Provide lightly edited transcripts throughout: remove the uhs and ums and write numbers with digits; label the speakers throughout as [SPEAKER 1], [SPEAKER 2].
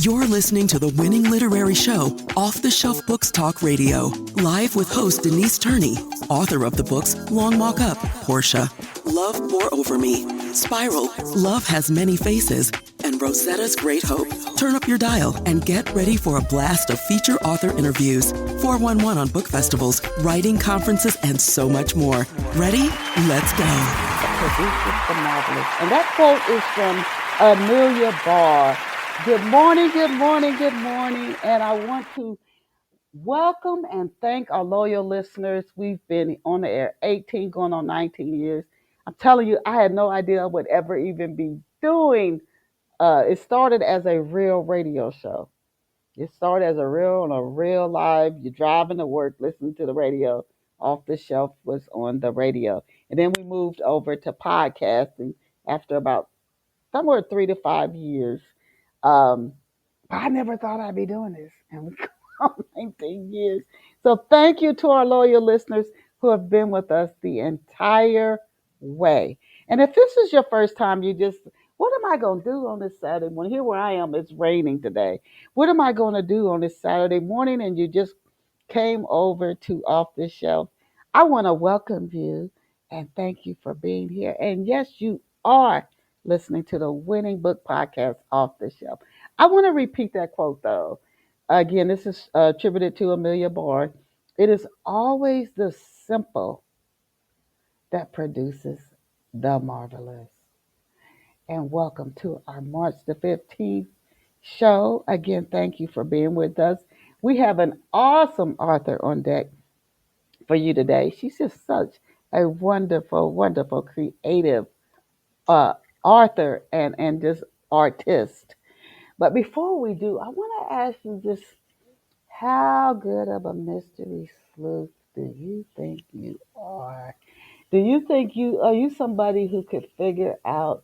[SPEAKER 1] You're listening to the winning literary show, Off the Shelf Books Talk Radio, live with host Denise Turney, author of the books Long Walk Up, Portia, Love Pour Over Me, Spiral, Love Has Many Faces, and Rosetta's Great Hope. Turn up your dial and get ready for a blast of feature author interviews, 411 on book festivals, writing conferences, and so much more. Ready? Let's go.
[SPEAKER 2] Produces the marvelous. And that quote is from Amelia Barr. Good morning, good morning, good morning. And I want to welcome and thank our loyal listeners. We've been on the air 18, going on 19 years. I'm telling you, I had no idea I would ever even be doing. It started as a real radio show. It started as on a real live. You're driving to work, listening to the radio. Off the Shelf was on the radio. And then we moved over to podcasting after about somewhere 3 to 5 years. Um, I never thought I'd be doing this. And we go on 19 years. So thank you to our loyal listeners who have been with us the entire way. And if this is your first time, what am I going to do on this Saturday morning? Here where I am, it's raining today. What am I going to do on this Saturday morning? And you just came over to Off the Shelf. I want to welcome you and thank you for being here. And yes, you are listening to the winning book podcast, Off the Shelf. I want to repeat that quote though. Again, this is attributed to Amelia Barr. It is always the simple that produces the marvelous. And welcome to our March the 15th show. Again, thank you for being with us. We have an awesome author on deck for you today. She's just such a wonderful, wonderful, creative uh, author and just artist. But before we do, I want to ask you just how good of a mystery sleuth do you think you are? Do you think you are you somebody who could figure out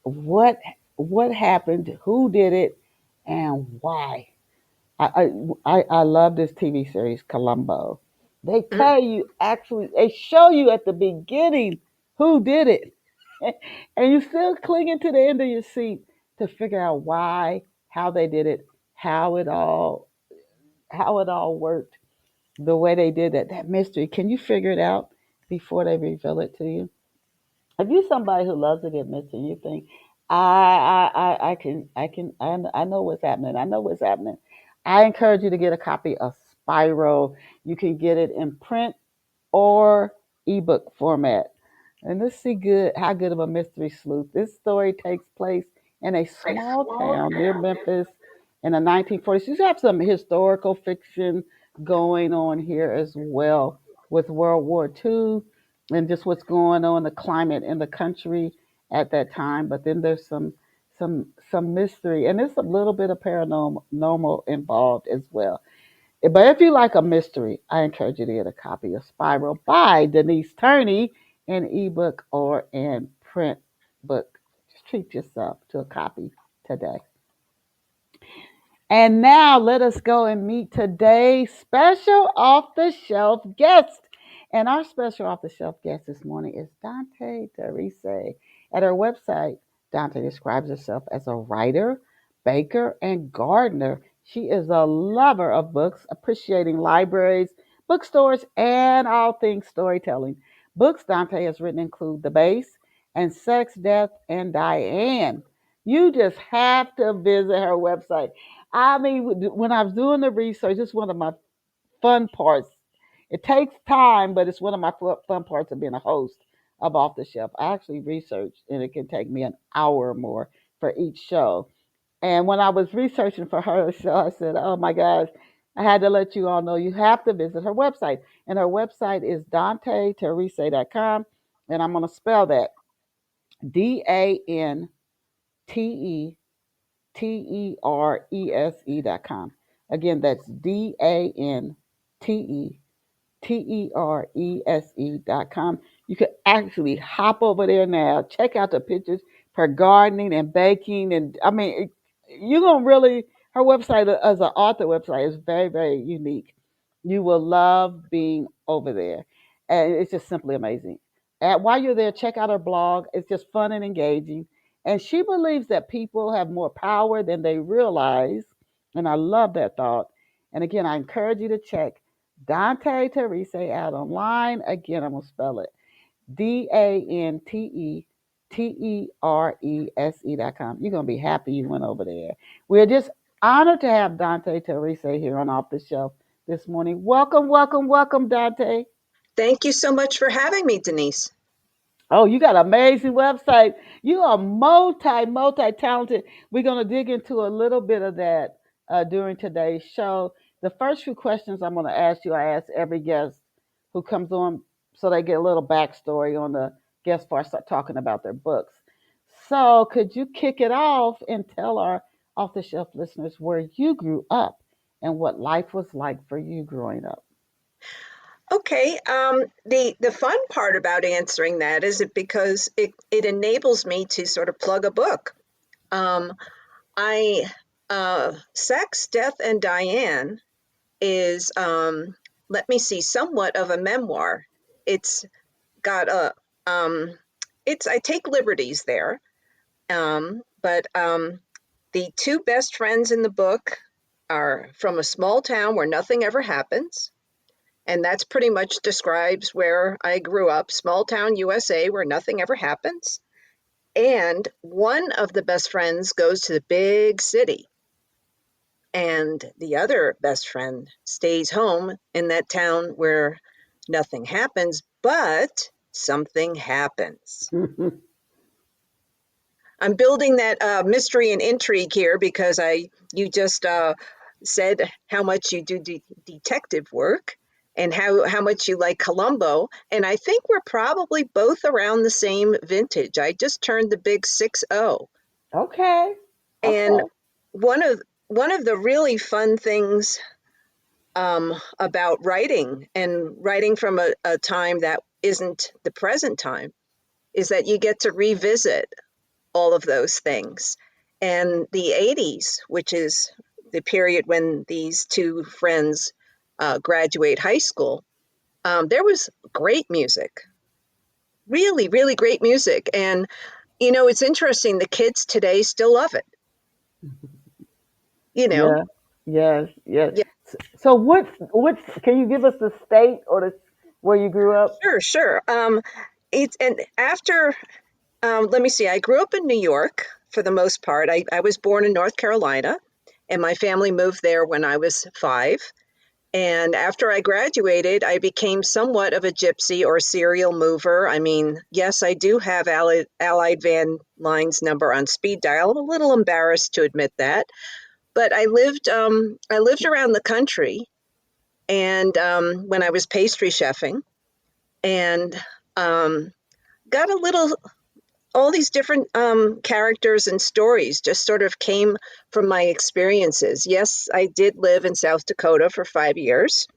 [SPEAKER 2] what what happened, who did it, and why? I love this TV series Columbo. They tell you actually they show you at the beginning who did it, and you're still clinging to the end of your seat to figure out why, how they did it, how it all worked, the way they did that. That mystery. Can you figure it out before they reveal it to you? If you're somebody who loves to get mystery, you think, I know what's happening. I know what's happening. I encourage you to get a copy of Spiral. You can get it in print or ebook format. And let's see how good of a mystery sleuth. This story takes place in a small town near Memphis in the 1940s. You have some historical fiction going on here as well with World War II and just what's going on, the climate in the country at that time. But then there's some mystery, and there's a little bit of paranormal normal involved as well. But if you like a mystery, I encourage you to get a copy of Spiral by Denise Turney in ebook or in print book. Just treat yourself to a copy today. And now let us go and meet today's special off the shelf guest. And our special off the shelf guest this morning is Dante Terese. At her website, Dante describes herself as a writer, baker, and gardener. She is a lover of books, appreciating libraries, bookstores, and all things storytelling. Books Dante has written include The Base and Sex, Death, and Diane. You just have to visit her website. I mean, when I was doing the research, it's one of my fun parts. It takes time, but it's one of my fun parts of being a host of Off the Shelf. I actually researched, and it can take me an hour or more for each show. And when I was researching for her show, I said, oh my gosh, I had to let you all know you have to visit her website. And her website is danteterese.com. And I'm going to spell that DanTeRese.com. Again, that's DanTeRese.com. You can actually hop over there now, check out the pictures for gardening and baking. And I mean, you're going to really, her website as an author website is very, very unique. You will love being over there. And it's just simply amazing. While you're there, check out her blog. It's just fun and engaging. And she believes that people have more power than they realize. And I love that thought. And again, I encourage you to check Dante Terese out online. Again, I'm going to spell it DanteTerese.com. You're going to be happy you went over there. We're just honored to have Dante Terese here on Off the Shelf this morning. Welcome, welcome, welcome, Dante.
[SPEAKER 3] Thank you so much for having me, Denise.
[SPEAKER 2] Oh, you got an amazing website. You are multi talented. We're going to dig into a little bit of that during today's show. The first few questions I'm going to ask you, I ask every guest who comes on so they get a little backstory on the guest before I start talking about their books. So, could you kick it off and tell our off the shelf listeners where you grew up and what life was like for you growing up?
[SPEAKER 3] Okay, the fun part about answering that is because it enables me to sort of plug a book. Um, I Sex, Death, and Diane is let me see, somewhat of a memoir. It's got a it's I take liberties there, but the two best friends in the book are from a small town where nothing ever happens. And that's pretty much describes where I grew up, small town USA, where nothing ever happens. And one of the best friends goes to the big city, and the other best friend stays home in that town where nothing happens, but something happens. I'm building that mystery and intrigue here because you just said how much you do detective work and how much you like Columbo, and I think we're probably both around the same vintage. I just turned the big 60,
[SPEAKER 2] Okay.
[SPEAKER 3] and
[SPEAKER 2] Okay.
[SPEAKER 3] one of one of the really fun things about writing and writing from a time that isn't the present time is that you get to revisit all of those things. And the 80s, which is the period when these two friends graduate high school, there was great music, really, really great music. And, it's interesting, the kids today still love it, you know?
[SPEAKER 2] Yeah. Yes. Yes.
[SPEAKER 3] Yeah,
[SPEAKER 2] So what can you give us the state or the where you grew up?
[SPEAKER 3] sure, sure. And after, let me see, I grew up in New York for the most part. I was born in North Carolina, and my family moved there when I was 5. And after I graduated, I became somewhat of a gypsy or serial mover. I mean, yes, I do have Allied Van Line's number on speed dial. I'm a little embarrassed to admit that, but I lived around the country, and when I was pastry chefing, and um, got a little all these different characters and stories just sort of came from my experiences. Yes, I did live in South Dakota for 5 years.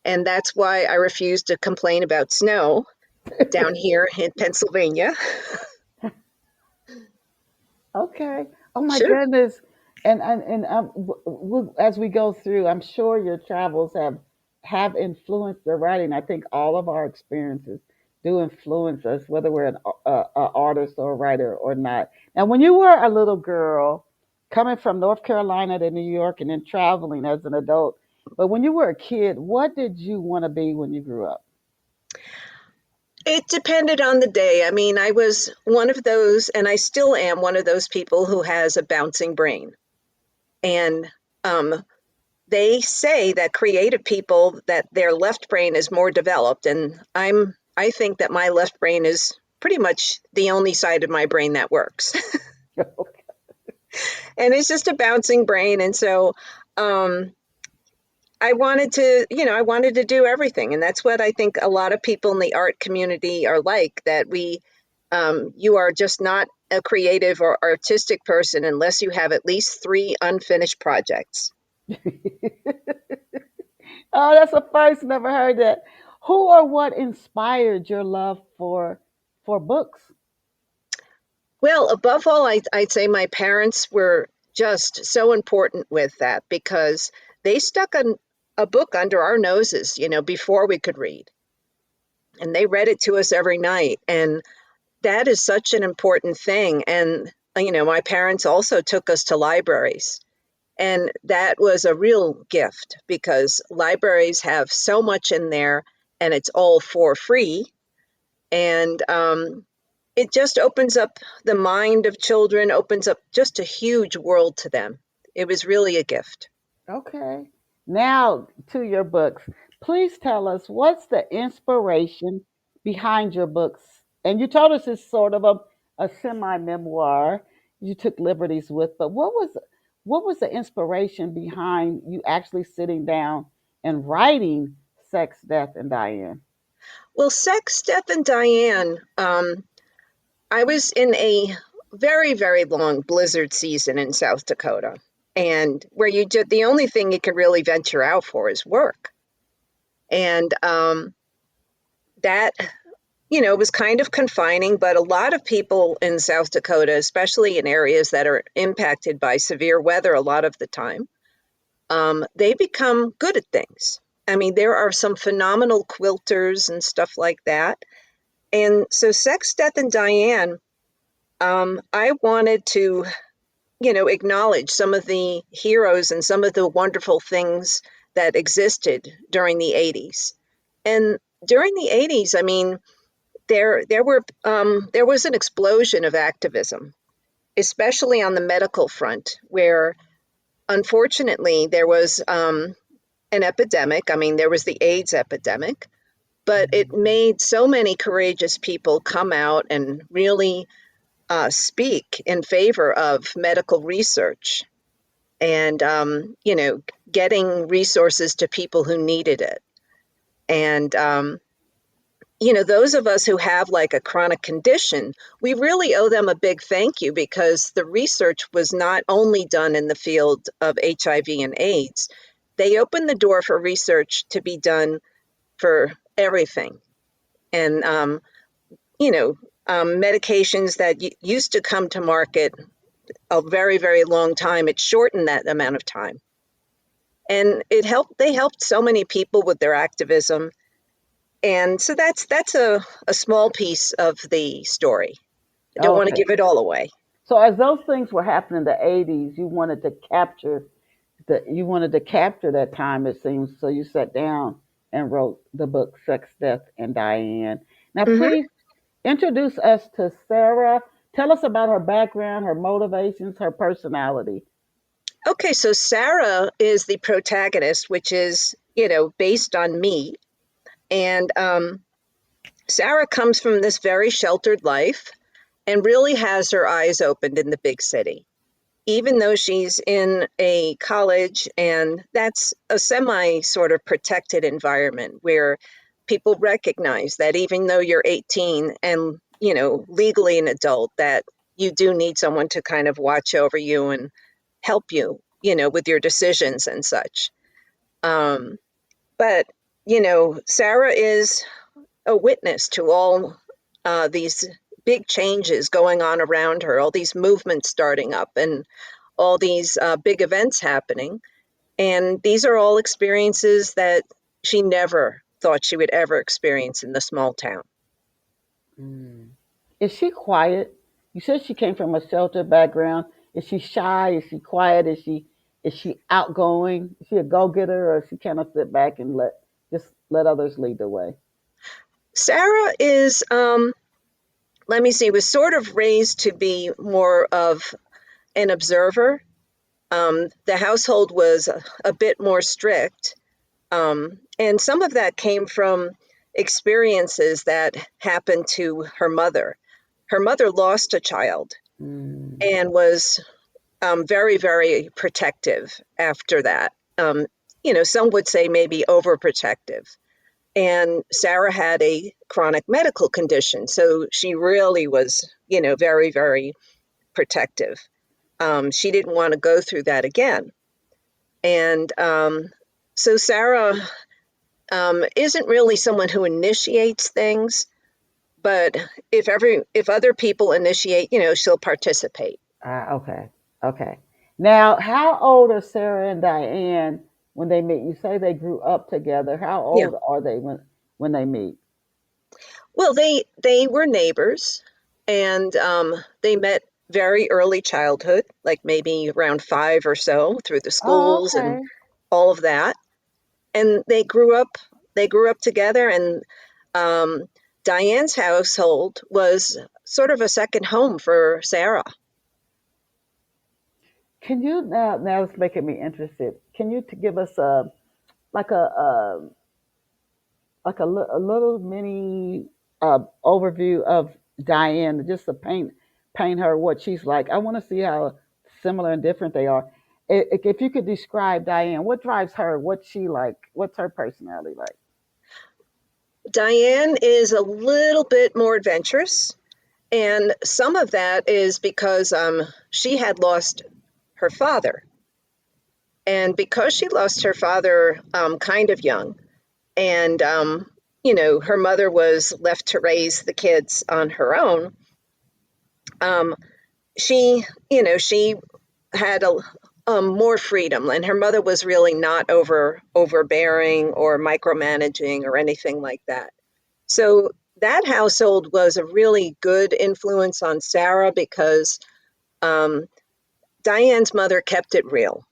[SPEAKER 3] And that's why I refuse to complain about snow down here in Pennsylvania.
[SPEAKER 2] Okay. Oh my
[SPEAKER 3] Sure.
[SPEAKER 2] goodness. As we go through, I'm sure your travels have influenced the writing. I think all of our experiences do influence us, whether we're a artist or a writer or not. Now, when you were a little girl, coming from North Carolina to New York and then traveling as an adult, but when you were a kid, what did you want to be when you grew up?
[SPEAKER 3] It depended on the day. I mean, I was one of those, and I still am one of those people who has a bouncing brain. And um, they say that creative people, that their left brain is more developed. And I think that my left brain is pretty much the only side of my brain that works. And it's just a bouncing brain. And so, um, I wanted to do everything. And that's what I think a lot of people in the art community are like, that you are just not a creative or artistic person unless you have at least 3 unfinished projects.
[SPEAKER 2] Oh, that's a first. Never heard that. Who or what inspired your love for books?
[SPEAKER 3] Well, above all, I'd say my parents were just so important with that because they stuck a book under our noses, before we could read. And they read it to us every night. And that is such an important thing. And, my parents also took us to libraries. And that was a real gift because libraries have so much in there and it's all for free. And it just opens up the mind of children, opens up just a huge world to them. It was really a gift.
[SPEAKER 2] Okay. Now to your books. Please tell us what's the inspiration behind your books. And you told us it's sort of a semi memoir you took liberties with, but what was the inspiration behind you actually sitting down and writing Sex, Death, and Diane?
[SPEAKER 3] Well, Sex, Death, and Diane, I was in a very, very long blizzard season in South Dakota, and where the only thing you can really venture out for is work. And that, was kind of confining, but a lot of people in South Dakota, especially in areas that are impacted by severe weather a lot of the time, they become good at things. I mean, there are some phenomenal quilters and stuff like that. And so, Sex, Death, and Diane, I wanted to, acknowledge some of the heroes and some of the wonderful things that existed during the 80s. And during the 80s, I mean, there was an explosion of activism, especially on the medical front, where unfortunately there was an epidemic. I mean, there was the AIDS epidemic, but it made so many courageous people come out and really speak in favor of medical research and, getting resources to people who needed it. And, those of us who have like a chronic condition, we really owe them a big thank you because the research was not only done in the field of HIV and AIDS, they opened the door for research to be done for everything. And, medications that used to come to market a very, very long time, it shortened that amount of time. And they helped so many people with their activism. And so that's a small piece of the story. I don't want to
[SPEAKER 2] Okay.
[SPEAKER 3] give it all away.
[SPEAKER 2] So as those things were happening in the 80s, you wanted to capture that time, it seems. So you sat down and wrote the book Sex, Death, and Diane. Now
[SPEAKER 3] Hmm.
[SPEAKER 2] please introduce us to Sarah. Tell us about her background, her motivations, her personality.
[SPEAKER 3] Okay, so Sarah is the protagonist, which is, based on me. And Sarah comes from this very sheltered life and really has her eyes opened in the big city. Even though she's in a college and that's a semi sort of protected environment where people recognize that even though you're 18 and, legally an adult, that you do need someone to kind of watch over you and help you, with your decisions and such. Um, but, Sarah is a witness to all these big changes going on around her, all these movements starting up, and all these big events happening. And these are all experiences that she never thought she would ever experience in the small town.
[SPEAKER 2] Mm. Is she quiet? You said she came from a sheltered background. Is she shy? Is she quiet? Is she outgoing? Is she a go getter, or is she kind of sit back and let others lead the way?
[SPEAKER 3] Sarah is, let me see, was sort of raised to be more of an observer. The household was a bit more strict. And some of that came from experiences that happened to her mother. Her mother lost a child
[SPEAKER 2] Mm.
[SPEAKER 3] and was very, very protective after that. Some would say maybe overprotective. And Sarah had a chronic medical condition, so she really was, very, very protective. She didn't want to go through that again. And so Sarah isn't really someone who initiates things, but if other people initiate, she'll participate.
[SPEAKER 2] Ah, okay. Okay. Now, how old are Sarah and Diane when they meet? You say they grew up together. How
[SPEAKER 3] Yeah.
[SPEAKER 2] old are they when they meet?
[SPEAKER 3] Well, they were neighbors. and they met very early childhood, like maybe around 5 or so, through the
[SPEAKER 2] Oh,
[SPEAKER 3] schools and
[SPEAKER 2] okay.
[SPEAKER 3] all of that. And they grew up together, and um, Diane's household was sort of a second home for Sarah.
[SPEAKER 2] Can you now it's making me interested. Can you give us a like a little mini overview of Diane, just to paint her what she's like. I want to see how similar and different they are. If you could describe Diane, what drives her? What's she like? What's her personality like?
[SPEAKER 3] Diane is a little bit more adventurous, and some of that is because she had lost her father. And because she lost her father kind of young, and her mother was left to raise the kids on her own, um, she had more freedom, and her mother was really not overbearing or micromanaging or anything like that. So that household was a really good influence on Sarah because um, Diane's mother kept it real.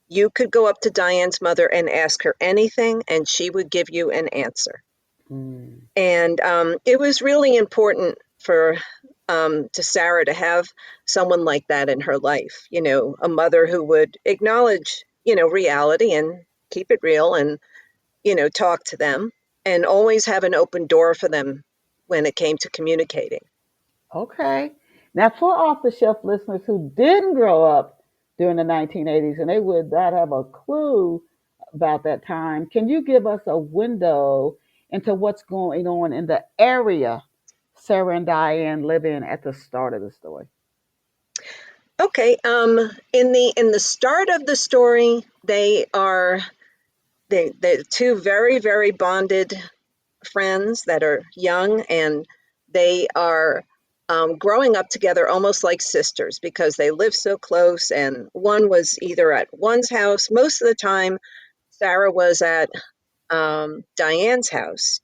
[SPEAKER 3] You could go up to Diane's mother and ask her anything, and she would give you an answer.
[SPEAKER 2] Mm.
[SPEAKER 3] And it was really important for to Sarah to have someone like that in her life. A mother who would acknowledge reality and keep it real, and talk to them, and always have an open door for them when it came to communicating.
[SPEAKER 2] Okay. Now, for off the shelf listeners who didn't grow up during the 1980s and they would not have a clue about that time, can you give us a window into what's going on in the area Sarah and Diane live in at the start of the story?
[SPEAKER 3] Okay, in the start of the story, they're two very, very bonded friends that are young, and they are growing up together almost like sisters because they live so close. And one was either at one's house. Most of the time, Sarah was at Diane's house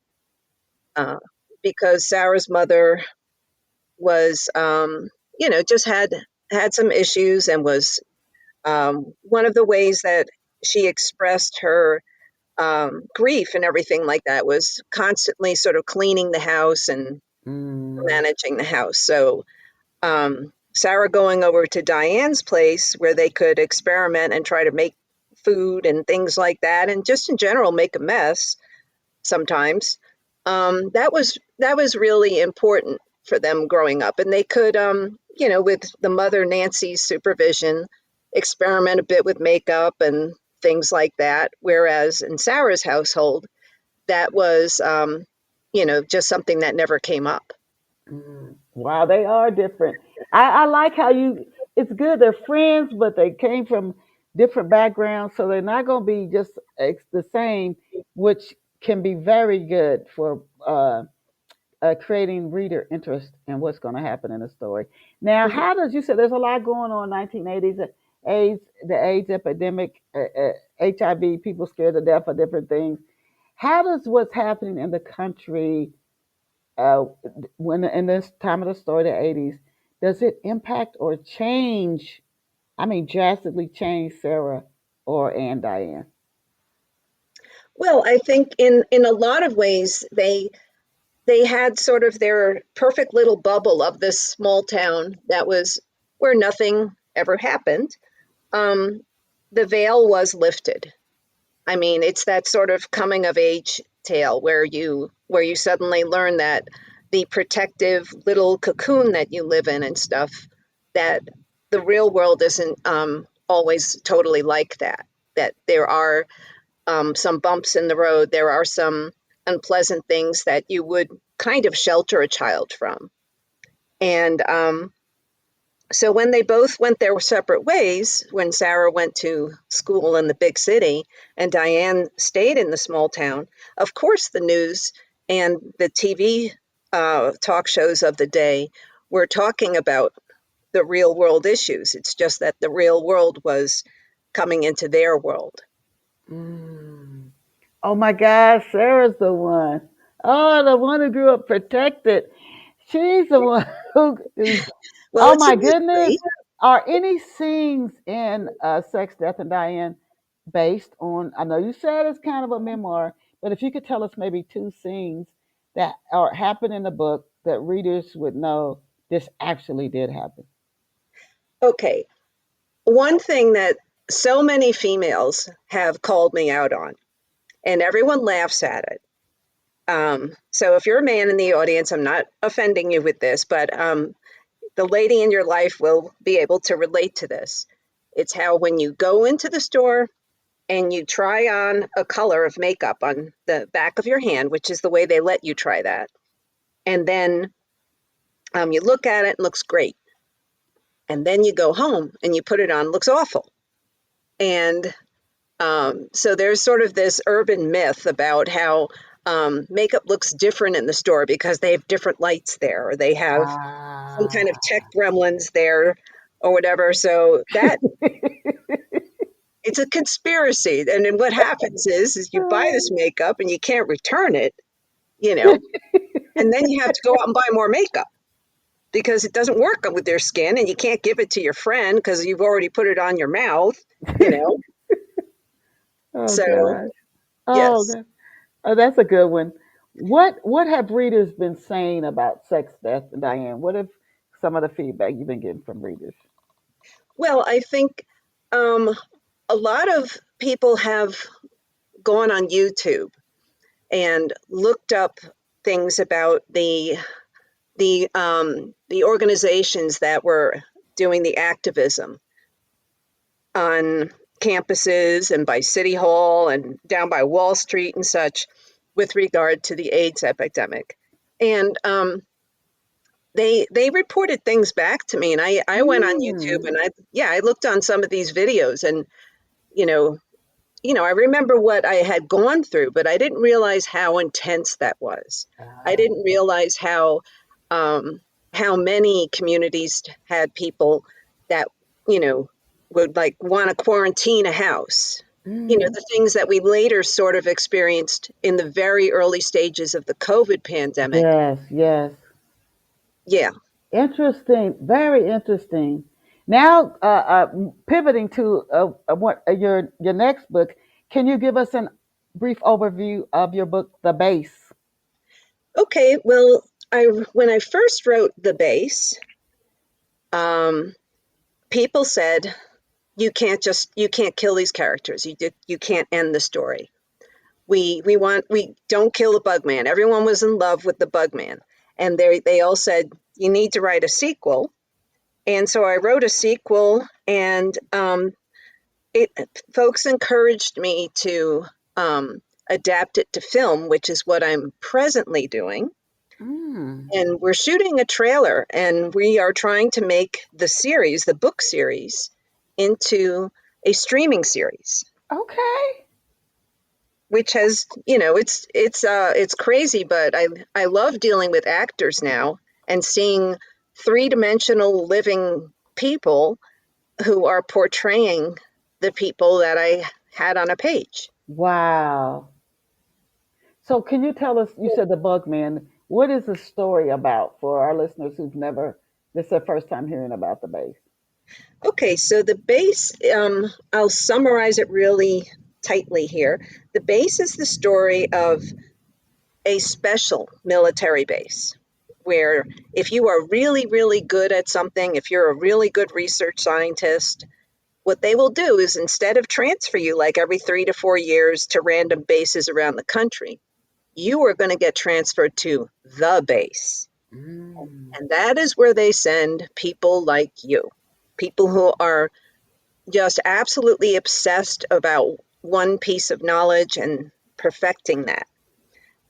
[SPEAKER 3] uh, because Sarah's mother was, just had some issues, and was one of the ways that she expressed her grief and everything like that was constantly sort of cleaning the house and
[SPEAKER 2] Mm,
[SPEAKER 3] managing the house. So Sarah going over to Diane's place where they could experiment and try to make food and things like that, and just in general make a mess sometimes. That was really important for them growing up, and they could, with the mother Nancy's supervision, experiment a bit with makeup and things like that. Whereas in Sarah's household, that was, just something that never came up.
[SPEAKER 2] mm. Wow, they are different. I like how it's good. They're friends, but they came from different backgrounds, so they're not going to be just the same, which can be very good for creating reader interest in what's going to happen in the story. Now,
[SPEAKER 3] Mhm.
[SPEAKER 2] how does you said there's a lot going on in 1980s, AIDS, the AIDS epidemic, HIV, people scared to death of different things. How does what's happening in the country uh, when in this time of the story, the 80s, does it impact or change? I mean, drastically change Sarah or and Diane?
[SPEAKER 3] Well, I think in a lot of ways they had sort of their perfect little bubble of this small town that was where nothing ever happened. Um, the veil was lifted. I mean, it's that sort of coming of age tale where you suddenly learn that the protective little cocoon that you live in and stuff, that the real world isn't always totally like that. That there are some bumps in the road. There are some unpleasant things that you would kind of shelter a child from. And so when they both went their separate ways, when Sarah went to school in the big city and Diane stayed in the small town, of course the news and the TV talk shows of the day were talking about the real world issues. It's just that the real world was coming into their world.
[SPEAKER 2] Mm. Oh my gosh, Sarah's the one. Oh, the one who grew up protected. She's the one who is.
[SPEAKER 3] Well,
[SPEAKER 2] Oh
[SPEAKER 3] it's a
[SPEAKER 2] my goodness!
[SPEAKER 3] mystery.
[SPEAKER 2] Are any scenes in Sex, Death, and Diane based on? I know you said it's kind of a memoir, but if you could tell us maybe two scenes that are happen in the book that readers would know this actually did happen.
[SPEAKER 3] Okay. One thing that so many females have called me out on, and everyone laughs at it. So if you're a man in the audience, I'm not offending you with this, but the lady in your life will be able to relate to this. It's how when you go into the store and you try on a color of makeup on the back of your hand, which is the way they let you try that, and then you look at it and it looks great. And then you go home and you put it on, it looks awful. And so there's sort of this urban myth about how makeup looks different in the store because they have different lights there, or they have some kind of
[SPEAKER 2] Ah.
[SPEAKER 3] tech gremlins there, or whatever. So that it's a conspiracy. And then what happens is you buy this makeup and you can't return it, you know, and then you have to go out and buy more makeup because it doesn't work with your skin, and you can't give it to your friend because you've already put it on your mouth, you know.
[SPEAKER 2] Oh
[SPEAKER 3] So
[SPEAKER 2] gosh. Oh,
[SPEAKER 3] yes.
[SPEAKER 2] okay. Oh, that's a good one. What have readers been saying about Sex, Death, and Diane? What have some of the feedback you've been getting from readers?
[SPEAKER 3] Well, I think um, a lot of people have gone on YouTube and looked up things about the organizations that were doing the activism on campuses and by City Hall and down by Wall Street and such with regard to the AIDS epidemic. And they reported things back to me, and I went on YouTube
[SPEAKER 2] Mm.
[SPEAKER 3] and I looked on some of these videos, and you know I remember what I had gone through, but I didn't realize how intense that was. I
[SPEAKER 2] Ah,
[SPEAKER 3] didn't realize um, how many communities had people that you know would like want to quarantine a house.
[SPEAKER 2] mm.
[SPEAKER 3] The things that we later sort of experienced in the very early stages of the COVID pandemic.
[SPEAKER 2] Yes, yes.
[SPEAKER 3] Yeah.
[SPEAKER 2] Interesting. Very interesting. Now, pivoting to your next book, can you give us a brief overview of your book, The Base?
[SPEAKER 3] Okay. Well, I when I first wrote the base, um, people said you can't kill these characters. You can't end the story. We don't kill the Bugman. Everyone was in love with the Bugman, and they all said you need to write a sequel. And so I wrote a sequel, and it folks encouraged me to adapt it to film, which is what I'm presently doing.
[SPEAKER 2] Mm.
[SPEAKER 3] And we're shooting a trailer, and we are trying to make the series, the book series, into a streaming series,
[SPEAKER 2] Okay.
[SPEAKER 3] which has, it's crazy, but I love dealing with actors now and seeing three-dimensional living people who are portraying the people that I had on a page.
[SPEAKER 2] Wow. So, can you tell us? You said the Bug Man. What is the story about for our listeners who've never? This is their first time hearing about the base.
[SPEAKER 3] Okay, so the base, I'll summarize it really tightly here. The base is the story of a special military base where if you are really, really good at something, if you're a really good research scientist, what they will do is instead of transfer you like every 3 to 4 years to random bases around the country, you are going to get transferred to the base.
[SPEAKER 2] Mm.
[SPEAKER 3] And that is where they send people like you, people who are just absolutely obsessed about one piece of knowledge and perfecting that.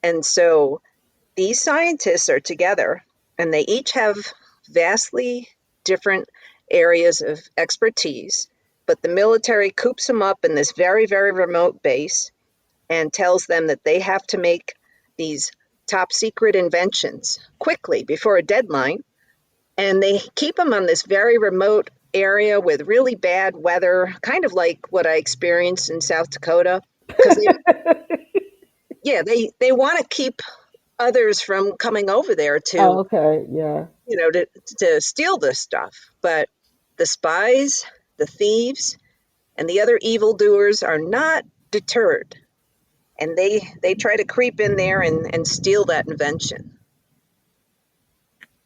[SPEAKER 3] And so these scientists are together, and they each have vastly different areas of expertise, but the military coops them up in this very, very remote base and tells them that they have to make these top secret inventions quickly before a deadline. And they keep them on this very remote area with really bad weather, kind of like what I experienced in South Dakota. Because they, yeah, they want to keep others from coming over there
[SPEAKER 2] Oh,
[SPEAKER 3] to,
[SPEAKER 2] okay. Yeah.
[SPEAKER 3] to steal this stuff. But the spies, the thieves, and the other evildoers are not deterred, and they try to creep in there and steal that invention.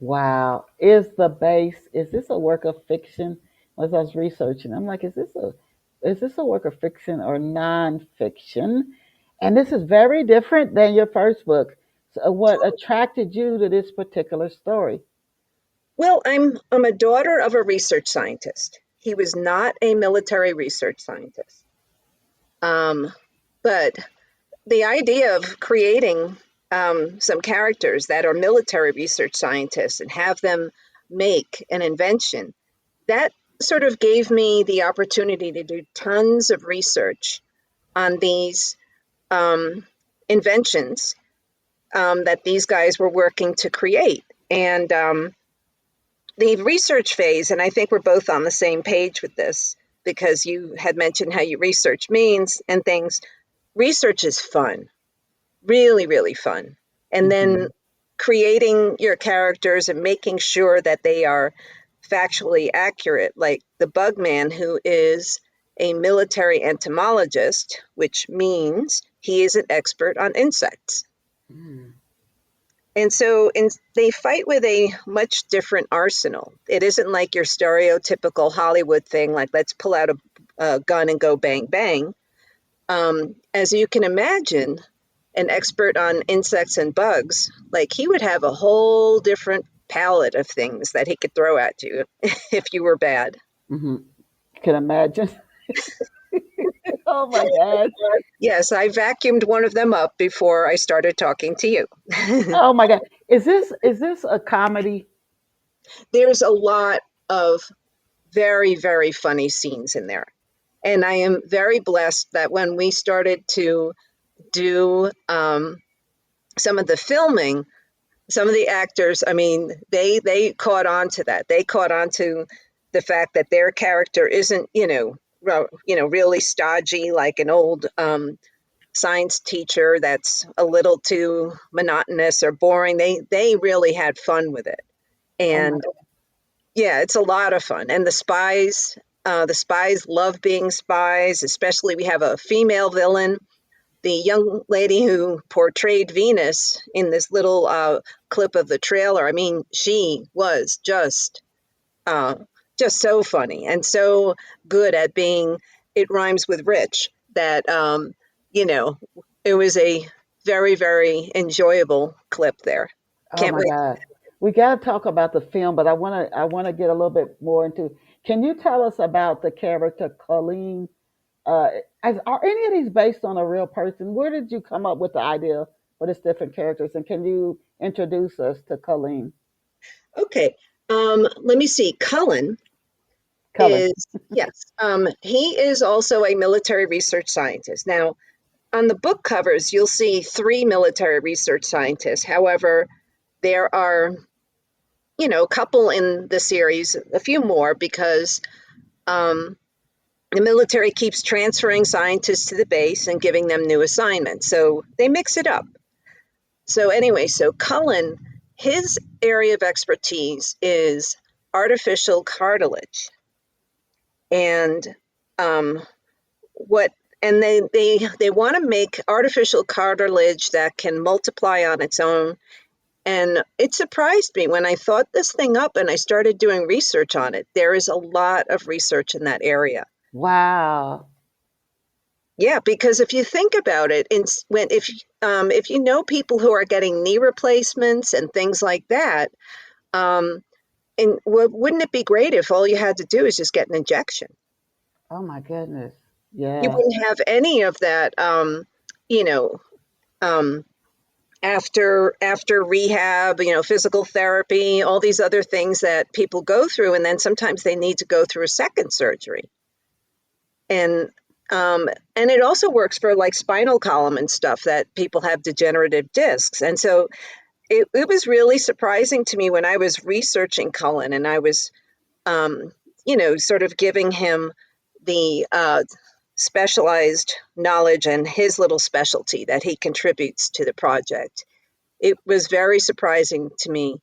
[SPEAKER 2] Wow. Is this a work of fiction? As I was researching, I'm like, is this a work of fiction or nonfiction? And this is very different than your first book. So what attracted you to this particular story?
[SPEAKER 3] Well, I'm a daughter of a research scientist. He was not a military research scientist. Um, but the idea of creating some characters that are military research scientists and have them make an invention, that sort of gave me the opportunity to do tons of research on these um, inventions that these guys were working to create. And the research phase, and I think we're both on the same page with this because you had mentioned how you research means and things. Research is fun, really, really fun. And then
[SPEAKER 2] Hmm.
[SPEAKER 3] creating your characters and making sure that they are factually accurate, like the Bugman, who is a military entomologist, which means he is an expert on insects.
[SPEAKER 2] Mm.
[SPEAKER 3] And so they fight with a much different arsenal. It isn't like your stereotypical Hollywood thing, like let's pull out a gun and go bang, bang. As you can imagine, an expert on insects and bugs, like he would have a whole different palette of things that he could throw at you if you were bad.
[SPEAKER 2] Hmm. Can imagine. Oh my God.
[SPEAKER 3] Yes, I vacuumed one of them up before I started talking to you.
[SPEAKER 2] Oh my God. Is this a comedy?
[SPEAKER 3] There's a lot of very, very funny scenes in there. And I am very blessed that when we started to do some of the filming, some of the actors, I mean, they caught on to that. They caught on to the fact that their character isn't, really stodgy like an old science teacher that's a little too monotonous or boring. They really had fun with it,
[SPEAKER 2] Oh my
[SPEAKER 3] and yeah, it's a lot of fun. And the spies love being spies. Especially, we have a female villain, the young lady who portrayed Venus in this little clip of the trailer. I mean, she was uh, just so funny and so good at being. It rhymes with rich. That you know, it was a very very enjoyable clip there.
[SPEAKER 2] Oh
[SPEAKER 3] Can't
[SPEAKER 2] my
[SPEAKER 3] wait.
[SPEAKER 2] God. We got to talk about the film, but I want to get a little bit more into. Can you tell us about the character Colleen? Uh, are any of these based on a real person? Where did you come up with the idea for these different characters? And can you introduce us to Colleen?
[SPEAKER 3] Okay, let me see. Cullen
[SPEAKER 2] Cullen.
[SPEAKER 3] is, yes, he is also a military research scientist. Now, on the book covers, you'll see three military research scientists. However, there are, a couple in the series, a few more, because um, the military keeps transferring scientists to the base and giving them new assignments. So they mix it up. So, anyway, so Cullen, his area of expertise is artificial cartilage. And um, what and they want to make artificial cartilage that can multiply on its own. And it surprised me when I thought this thing up and I started doing research on it. There is a lot of research in that area.
[SPEAKER 2] Wow.
[SPEAKER 3] Yeah, because if you think about it, if you know people who are getting knee replacements and things like that, um, and wouldn't it be great if all you had to do is just get an injection?
[SPEAKER 2] Oh my goodness.
[SPEAKER 3] You
[SPEAKER 2] Yeah.
[SPEAKER 3] wouldn't have any of that, you know, um, after rehab, physical therapy, all these other things that people go through, and then sometimes they need to go through a second surgery. And and it also works for like spinal column and stuff that people have degenerative discs. And so it was really surprising to me when I was researching Cullen and I was sort of giving him the specialized knowledge and his little specialty that he contributes to the project. it was very surprising to me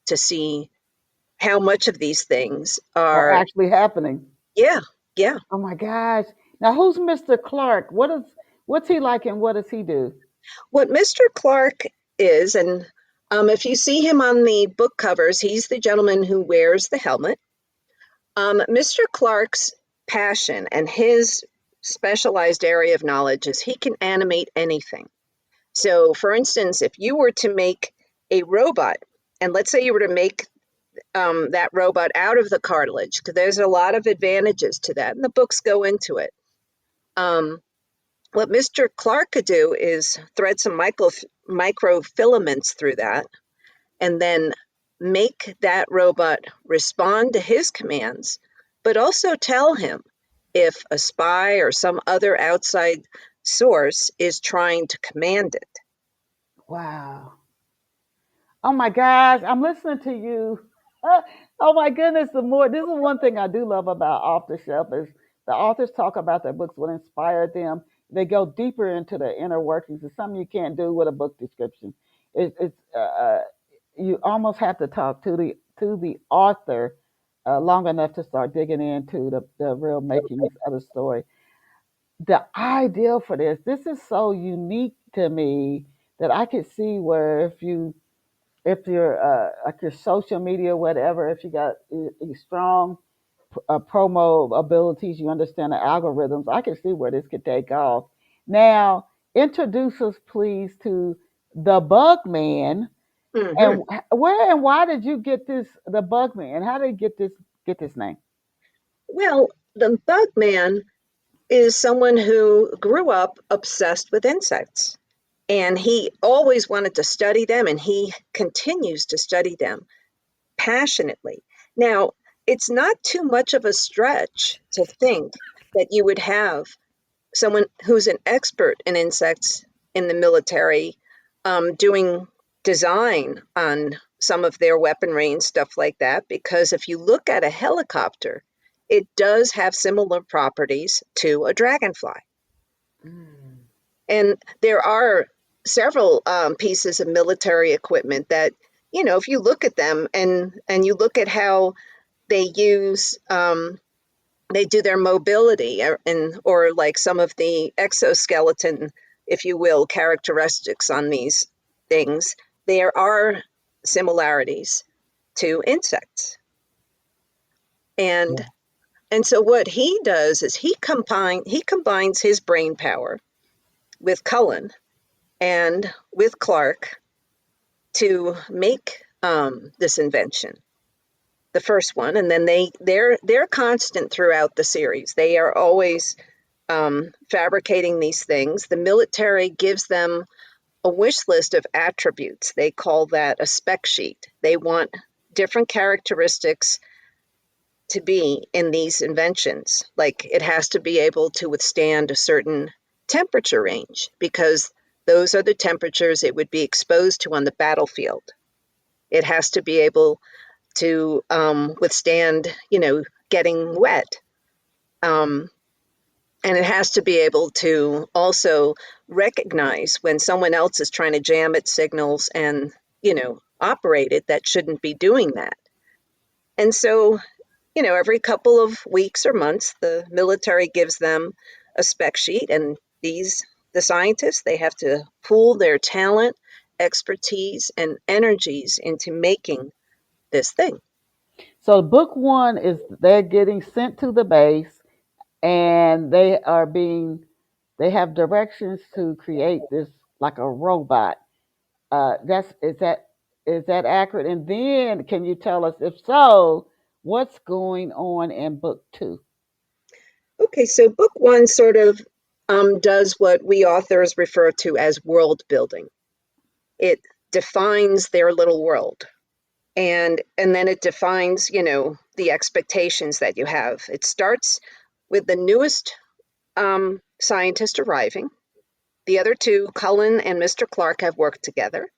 [SPEAKER 3] to see how much of these things
[SPEAKER 2] Are
[SPEAKER 3] are,
[SPEAKER 2] actually happening.
[SPEAKER 3] yeah, yeah.
[SPEAKER 2] Oh my gosh. Now who's Mr. Clark? What's he like and what does he do?
[SPEAKER 3] What Mr. Clark is, and if you see him on the book covers, he's the gentleman who wears the helmet. Mr. Clark's passion and his specialized area of knowledge is he can animate anything. So, for instance, if you were to make a robot, and let's say you were to make that robot out of the cartilage, because there's a lot of advantages to that, and the books go into it. What Mr. Clark could do is thread some microfilaments through that and then make that robot respond to his commands, but also tell him if a spy or some other outside source is trying to command it.
[SPEAKER 2] Wow. Oh my gosh, I'm listening to you. Oh my goodness, this is one thing I do love about Off the Shelf is the authors talk about their books, what inspired them. They go deeper into the inner workings. It's something you can't do with a book description. It's you almost have to talk to the author long enough to start digging into the real makings of the story. The ideal for this is so unique to me that I could see where if you're like your social media, whatever, if you got strong promo abilities, you understand the algorithms, I can see where this could take off. Now, introduce us, please, to the Bug Man,
[SPEAKER 3] Hmm.
[SPEAKER 2] and where and why did you get the Bug Man? How did you get this name?
[SPEAKER 3] Well, the bug man is someone who grew up obsessed with insects. And he always wanted to study them, and he continues to study them passionately. Now, it's not too much of a stretch to think that you would have someone who's an expert in insects in the military doing design on some of their weaponry and stuff like that, because if you look at a helicopter, it does have similar properties to a dragonfly.
[SPEAKER 2] Mm.
[SPEAKER 3] And there are several pieces of military equipment that, if you look at them and you look at how they use, they do their mobility or like some of the exoskeleton, if you will, characteristics on these things, there are similarities to insects. And
[SPEAKER 2] Yeah.
[SPEAKER 3] and so what he does is he combines his brain power with Cullen and with Clark to make this invention, the first one, and then they're constant throughout the series. They are always fabricating these things. The military gives them a wish list of attributes. They call that a spec sheet. They want different characteristics to be in these inventions. Like it has to be able to withstand a certain temperature range because those are the temperatures it would be exposed to on the battlefield. It has to be able to withstand, getting wet. Um, and it has to be able to also recognize when someone else is trying to jam its signals and, operate it that shouldn't be doing that. And so, every couple of weeks or months, the military gives them a spec sheet, and the scientists, they have to pool their talent, expertise, and energies into making this thing.
[SPEAKER 2] So book one is they're getting sent to the base, and they have directions to create this like a robot. That's is that accurate? And then can you tell us if so, what's going on in book two?
[SPEAKER 3] Okay, so book one sort of does what we authors refer to as world building. It defines their little world, and then it defines, the expectations that you have. It starts with the newest scientist arriving. The other two, Cullen and Mr. Clark, have worked together,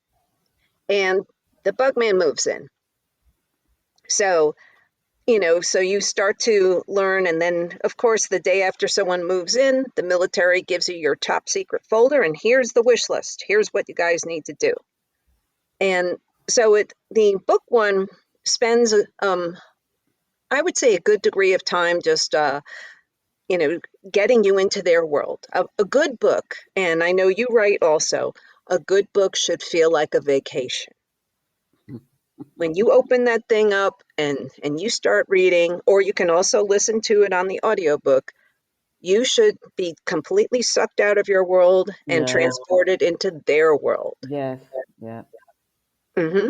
[SPEAKER 3] and the Bugman moves in. So so you start to learn, and then, of course, the day after someone moves in, the military gives you your top secret folder, and here's the wish list. Here's what you guys need to do. And so the book one spends, I would say, a good degree of time just, you know, getting you into their world. A good book, and I know you write also, a good book should feel like a vacation. When you open that thing up and you start reading, or you can also listen to it on the audiobook, you should be completely sucked out of your world and
[SPEAKER 2] Yeah.
[SPEAKER 3] transported into their world.
[SPEAKER 2] Yes. Yeah.
[SPEAKER 3] Hmm.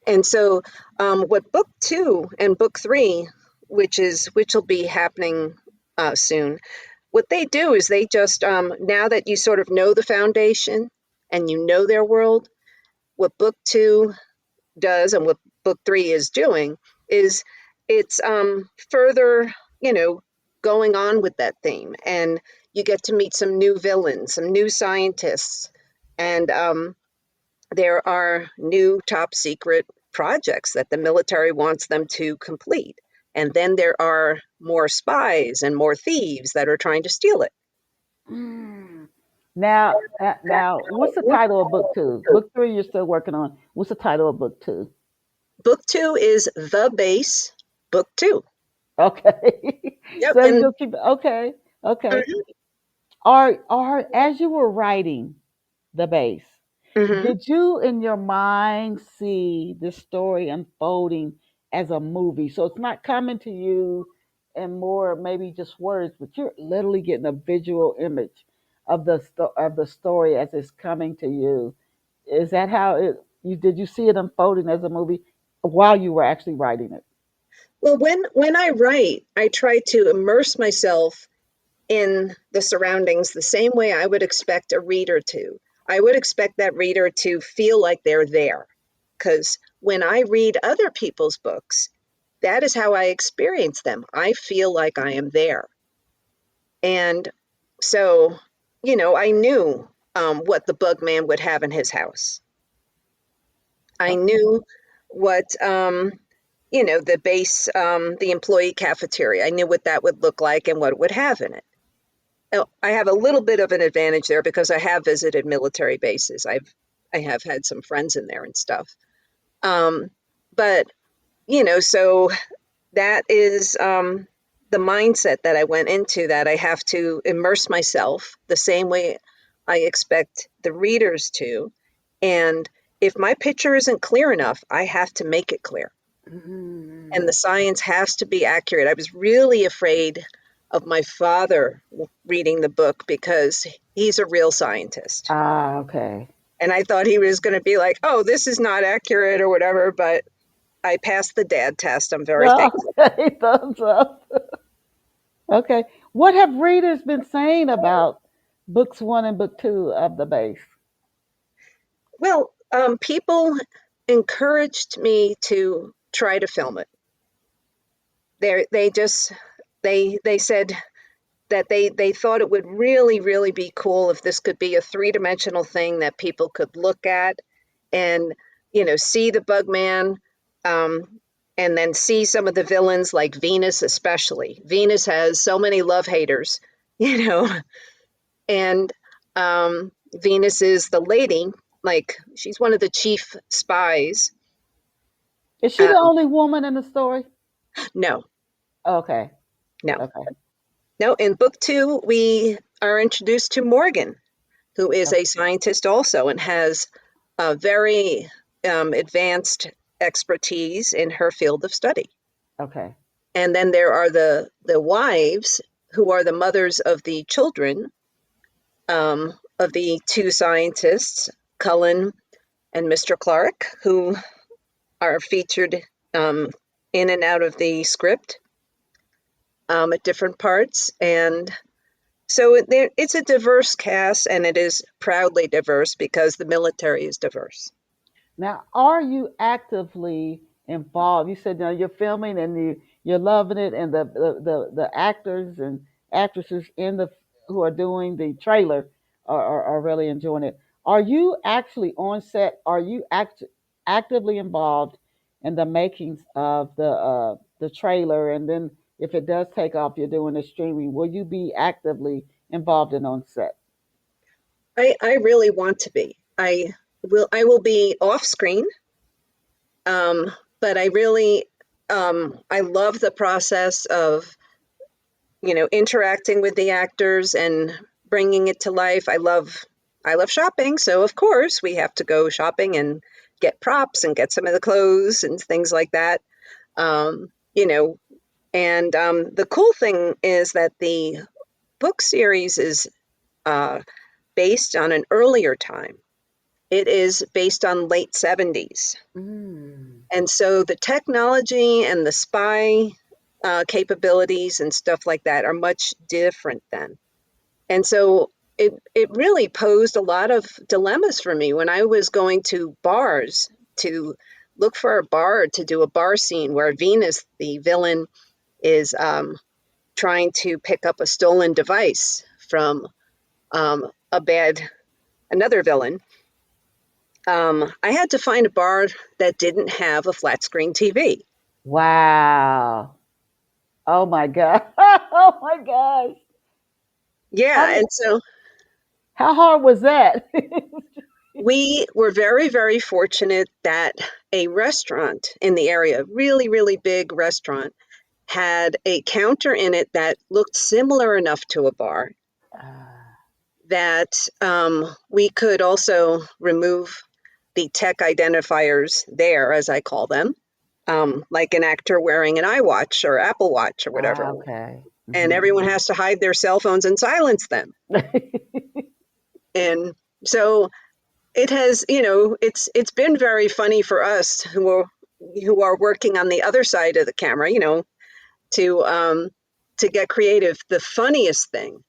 [SPEAKER 3] And so, what book two and book three, which will be happening soon, what they do is they just, now that you sort of know the foundation and you know their world, what book two does and what book three is doing is it's further, you know, going on with that theme, and you get to meet some new villains, some new scientists, and there are new top secret projects that the military wants them to complete. And then there are more spies and more thieves that are trying to steal it.
[SPEAKER 2] Mm. Now, what's the title of book two? Book three, you're still working on. What's the title of book two?
[SPEAKER 3] Book two is The Base, book two.
[SPEAKER 2] Okay.
[SPEAKER 3] Yep.
[SPEAKER 2] So you
[SPEAKER 3] And
[SPEAKER 2] just keep. Okay. Okay.
[SPEAKER 3] mhm,
[SPEAKER 2] Are as you were writing the base,
[SPEAKER 3] mhm.
[SPEAKER 2] did you in your mind see the story unfolding as a movie? So it's not coming to you in more maybe just words, but you're literally getting a visual image of of the story as it's coming to you. Is that how it? You did you see it unfolding as a movie while you were actually writing it?
[SPEAKER 3] Well, when I write, I try to immerse myself in the surroundings the same way I would expect a reader to. I would expect that reader to feel like they're there. Because when I read other people's books, that is how I experience them. I feel like I am there. And so, I knew what the bug man would have in his house. I
[SPEAKER 2] Okay.
[SPEAKER 3] knew what, the base, the employee cafeteria, I knew what that would look like and what it would have in it. Now, I have a little bit of an advantage there because I have visited military bases. I have had some friends in there and stuff. Um, but so that is the mindset that I went into, that I have to immerse myself the same way I expect the readers to. And if my picture isn't clear enough, I have to make it clear. And
[SPEAKER 2] Mm.
[SPEAKER 3] the science has to be accurate. I was really afraid of my father reading the book because he's a real scientist.
[SPEAKER 2] Ah, okay.
[SPEAKER 3] And I thought he was going to be like, oh, this is not accurate or whatever, but I passed the dad test. I'm very thankful.
[SPEAKER 2] Okay, thumbs up. Okay. What have readers been saying about books one and book two of the base?
[SPEAKER 3] Well, people encouraged me to try to film it. They just they said that they thought it would really be cool if this could be a three-dimensional thing that people could look at and see the bug man, um, and then see some of the villains like Venus. Especially Venus has so many love haters, you know and Venus is the lady, like she's one of the chief spies.
[SPEAKER 2] Is she
[SPEAKER 3] uh,
[SPEAKER 2] the only woman in the story?
[SPEAKER 3] no,
[SPEAKER 2] Okay.
[SPEAKER 3] no,
[SPEAKER 2] Okay.
[SPEAKER 3] no. In book two we are introduced to Morgan, who is
[SPEAKER 2] o-
[SPEAKER 3] a scientist also and has a very advanced expertise in her field of study.
[SPEAKER 2] Okay.
[SPEAKER 3] And then there are the wives, who are the mothers of the children, of the two scientists, Cullen and Mr. Clark, who are featured um, in and out of the script at different parts. And so it's a diverse cast, and it is proudly diverse because the military is diverse.
[SPEAKER 2] Now, are you actively involved? You said you're filming and you're loving it, and the actors and actresses in the who are doing the trailer are really enjoying it. Are you actually on set? Are you actively involved in the makings of the trailer? And then if it does take off, you're doing the streaming. Will you be actively involved in on set?
[SPEAKER 3] I really want to be. I will be off screen, but I really I love the process of interacting with the actors and bringing it to life. I love shopping, so of course we have to go shopping and get props and get some of the clothes and things like that. You know, and the cool thing is that the book series is uh, based on an earlier time. It is based on late 70s.
[SPEAKER 2] Mm.
[SPEAKER 3] And so the technology and the spy capabilities and stuff like that are much different then. And so it really posed a lot of dilemmas for me when I was going to bars to look for a bar to do a bar scene where Venus, the villain, is trying to pick up a stolen device from um, a bad another villain. I had to find a bar that didn't have a flat screen TV.
[SPEAKER 2] Wow. Oh my God. Oh my gosh. How
[SPEAKER 3] Yeah,
[SPEAKER 2] did,
[SPEAKER 3] and so
[SPEAKER 2] how hard was that?
[SPEAKER 3] we were very, very fortunate that a restaurant in the area, really, really big restaurant, had a counter in it that looked similar enough to a bar
[SPEAKER 2] Ah,
[SPEAKER 3] that we could also remove the tech identifiers there, as I call them, like an actor wearing an iWatch or Apple Watch or whatever.
[SPEAKER 2] okay.
[SPEAKER 3] And everyone has to hide their cell phones and silence them. And so it has, it's been very funny for us who are working on the other side of the camera, to to get creative. The funniest thing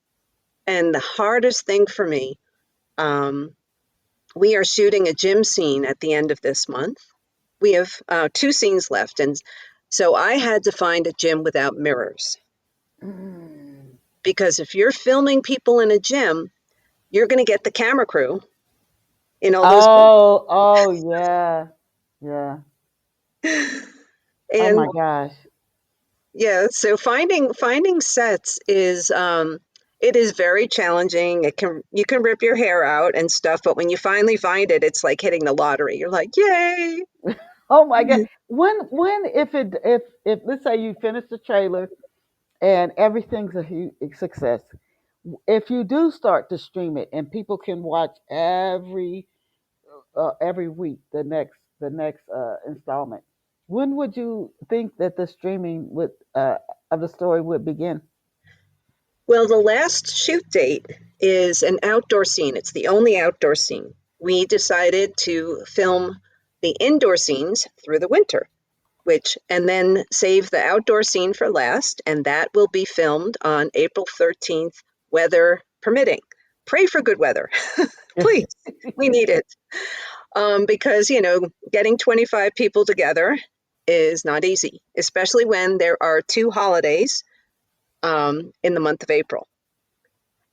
[SPEAKER 3] and the hardest thing for me, we are shooting a gym scene at the end of this month. We have 2 scenes left, and so I had to find a gym without mirrors
[SPEAKER 2] Mm.
[SPEAKER 3] because if you're filming people in a gym, you're going to get the camera crew in all those.
[SPEAKER 2] Oh, oh yeah. Yeah. Oh
[SPEAKER 3] And
[SPEAKER 2] my gosh.
[SPEAKER 3] yeah, so finding sets is it is very challenging. You can rip your hair out and stuff, but when you finally find it, it's like hitting the lottery. You're like, yay!
[SPEAKER 2] Oh my God. When if let's say you finish the trailer and everything's a huge success, if you do start to stream it and people can watch every week the next installment, when would you think that the streaming would of the story would begin?
[SPEAKER 3] Well, the last shoot date is an outdoor scene. It's the only outdoor scene. We decided to film the indoor scenes through the winter, which and then save the outdoor scene for last, and that will be filmed on April 13th, weather permitting. Pray for good weather. Please, we need it. Because, getting 25 people together is not easy, especially when there are 2 holidays in the month of April.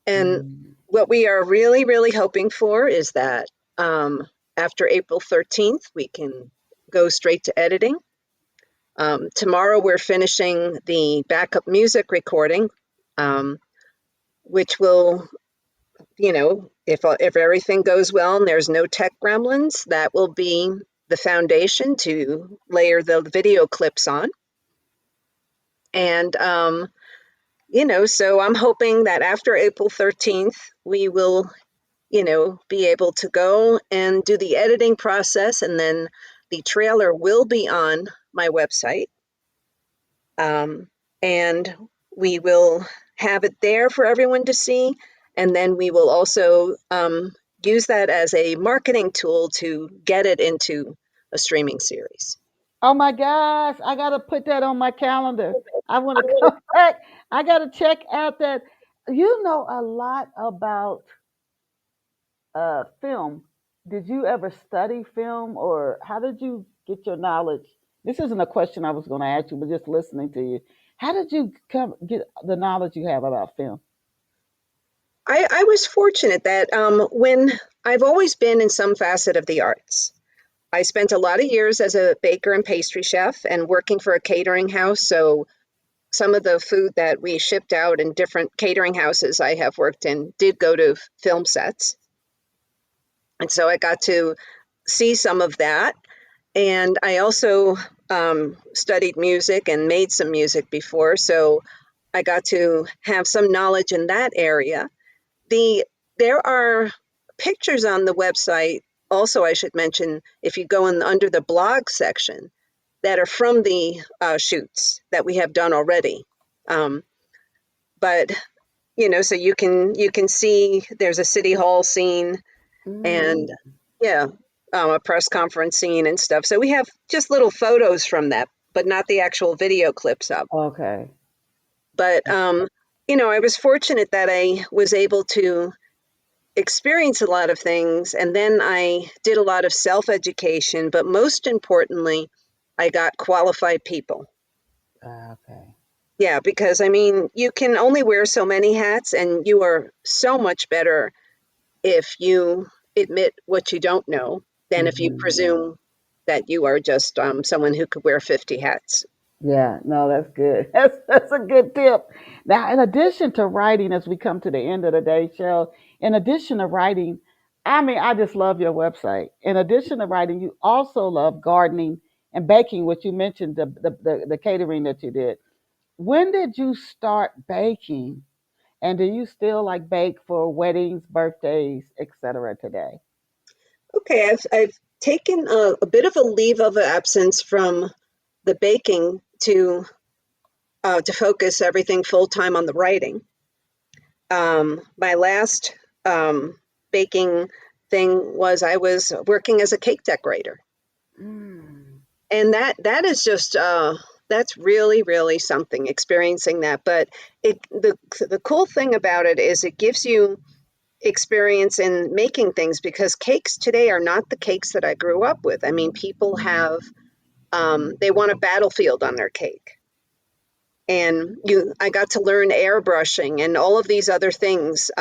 [SPEAKER 3] And
[SPEAKER 2] Mm.
[SPEAKER 3] what we are really, really hoping for is that after April 13th, we can go straight to editing. Tomorrow, we're finishing the backup music recording, um, which will, if everything goes well and there's no tech gremlins, that will be the foundation to layer the video clips on. And so I'm hoping that after April 13th, we will, be able to go and do the editing process, and then the trailer will be on my website. Um, and we will have it there for everyone to see. And then we will also use that as a marketing tool to get it into a streaming series.
[SPEAKER 2] Oh my gosh, I gotta put that on my calendar. I want to come back. I gotta check out that. You know a lot about film. Did you ever study film, or how did you get your knowledge? This isn't a question I was going to ask you, but just listening to you, how did you come get the knowledge you have about film?
[SPEAKER 3] I was fortunate that when I've always been in some facet of the arts. I spent a lot of years as a baker and pastry chef and working for a catering house. So some of the food that we shipped out in different catering houses I have worked in did go to film sets. And so I got to see some of that. And I also studied music and made some music before, so I got to have some knowledge in that area. The There are pictures on the website. Also, I should mention, if you go in under the blog section, that are from the shoots that we have done already. Um, but so you can see there's a city hall scene, and
[SPEAKER 2] Mm,
[SPEAKER 3] yeah, a press conference scene and stuff. So we have just little photos from that, but not the actual video clips up.
[SPEAKER 2] okay.
[SPEAKER 3] But I was fortunate that I was able to experience a lot of things, and then I did a lot of self-education, but most importantly, I got qualified people.
[SPEAKER 2] Okay.
[SPEAKER 3] Yeah, because I mean, you can only wear so many hats, and you are so much better if you admit what you don't know than if you
[SPEAKER 2] Hmm.
[SPEAKER 3] presume that you are just someone who could wear 50 hats.
[SPEAKER 2] Yeah, no, that's good. That's a good tip. Now, in addition to writing, as we come to the end of the day show, in addition to writing, I mean, I just love your website. In addition to writing, you also love gardening and baking, which you mentioned the catering that you did. When did you start baking? And do you still like bake for weddings, birthdays, etc. today?
[SPEAKER 3] Okay, I've taken a bit of a leave of absence from the baking to focus everything full time on the writing. My last baking thing was I was working as a cake decorator,
[SPEAKER 2] Mm.
[SPEAKER 3] and that is just that's really something experiencing that. But the cool thing about it is it gives you experience in making things, because cakes today are not the cakes that I grew up with. I mean, people have they want a battlefield on their cake, and I got to learn airbrushing and all of these other things.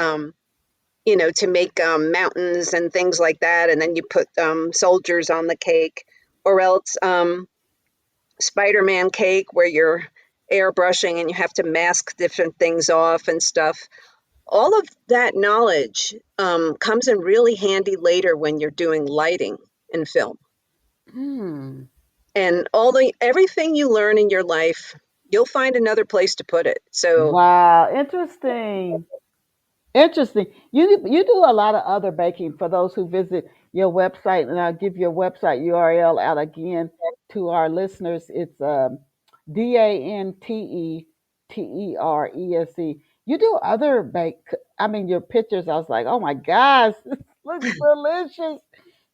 [SPEAKER 3] To make mountains and things like that, and then you put soldiers on the cake, or else Spider-Man cake where you're airbrushing and you have to mask different things off and stuff. All of that knowledge comes in really handy later when you're doing lighting in film.
[SPEAKER 2] Mm.
[SPEAKER 3] And everything you learn in your life, you'll find another place to put it. So
[SPEAKER 2] Wow, interesting. Interesting. You do a lot of other baking for those who visit your website, and I'll give your website URL out again to our listeners. It's DanteTerese. You do other bake. I mean, your pictures. I was like, oh my gosh, this looks delicious.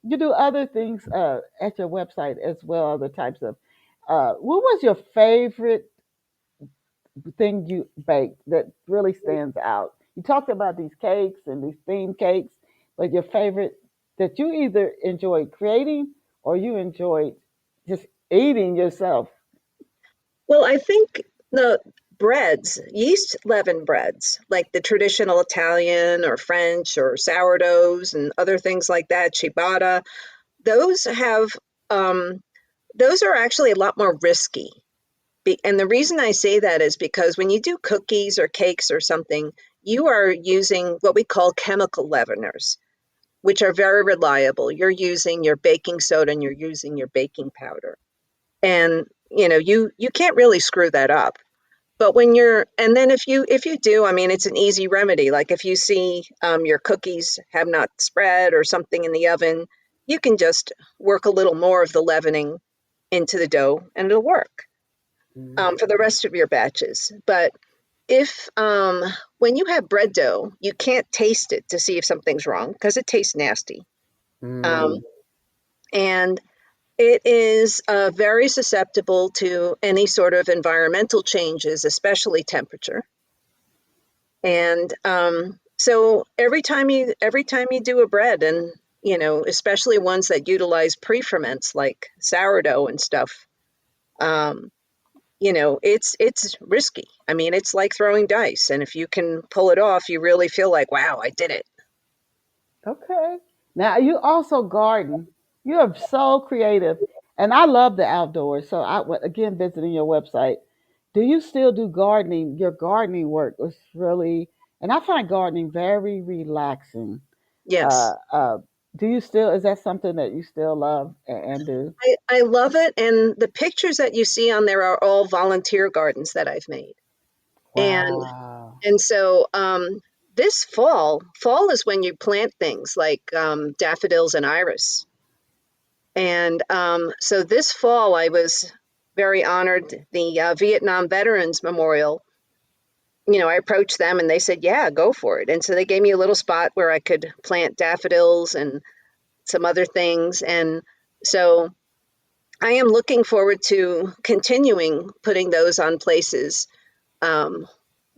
[SPEAKER 2] You do other things at your website as well. Other types of. What was your favorite thing you bake that really stands out? You talked about these cakes and these theme cakes, but your favorite that you either enjoyed creating or you enjoyed just eating yourself.
[SPEAKER 3] well, I think the breads, yeast leaven breads, like the traditional Italian or French or sourdoughs and other things like that, ciabatta, those have um, those are actually a lot more risky. And the reason I say that is because when you do cookies or cakes or something, you are using what we call chemical leaveners, which are very reliable. You're using your baking soda and you're using your baking powder. And you can't really screw that up. But and then if you do, I mean, it's an easy remedy. Like if you see your cookies have not spread or something in the oven, you can just work a little more of the leavening into the dough and it'll work for the rest of your batches. But if when you have bread dough, you can't taste it to see if something's wrong because it tastes nasty. Um,
[SPEAKER 2] Mm.
[SPEAKER 3] and it is very susceptible to any sort of environmental changes, especially temperature. And so every time you do a bread, and especially ones that utilize pre-ferments like sourdough and stuff, um, it's risky. I mean, it's like throwing dice, and if you can pull it off, you really feel like, wow, I did it.
[SPEAKER 2] Okay. Now you also garden. You are so creative, and I love the outdoors. So again visiting your website. Do you still do gardening? Your gardening work was really, and I find gardening very relaxing.
[SPEAKER 3] Yes.
[SPEAKER 2] Uh, uh, Do you still, is that something that you still love and do?
[SPEAKER 3] I love it. And the pictures that you see on there are all volunteer gardens that I've made. And
[SPEAKER 2] Wow.
[SPEAKER 3] this fall is when you plant things like daffodils and iris. And so this fall, I was very honored. The Vietnam Veterans Memorial, I approached them and they said, yeah, go for it. And so they gave me a little spot where I could plant daffodils and some other things. And so I am looking forward to continuing putting those on places um,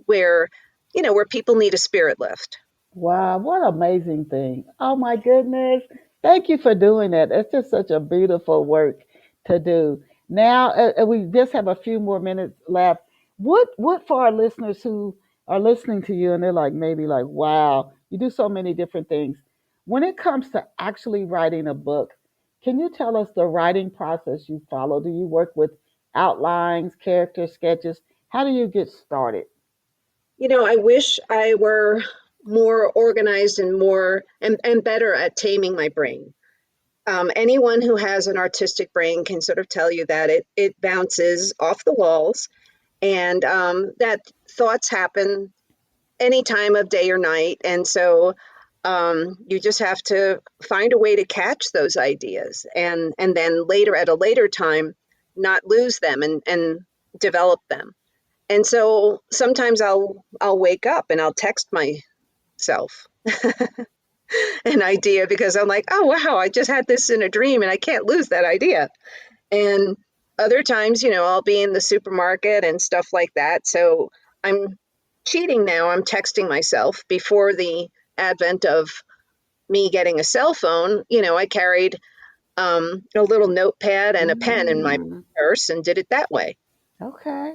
[SPEAKER 3] where, where people need a spirit lift.
[SPEAKER 2] Wow, what an amazing thing. Oh my goodness. Thank you for doing that. It's just such a beautiful work to do. Now, we just have a few more minutes left. What for our listeners who are listening to you and they're like maybe like, wow, you do so many different things. When it comes to actually writing a book, can you tell us the writing process you follow? Do you work with outlines, character sketches? How do you get started?
[SPEAKER 3] I wish I were more organized and and better at taming my brain. Anyone who has an artistic brain can sort of tell you that it bounces off the walls and that thoughts happen any time of day or night. And so you just have to find a way to catch those ideas and then later at a later time not lose them and develop them. And so sometimes I'll wake up and I'll text myself an idea because I'm like, oh wow, I just had this in a dream and I can't lose that idea. And other times, I'll be in the supermarket and stuff like that. So I'm cheating now. I'm texting myself. Before the advent of me getting a cell phone, I carried a little notepad and a pen in my
[SPEAKER 2] Mm,
[SPEAKER 3] purse and did it that way.
[SPEAKER 2] okay.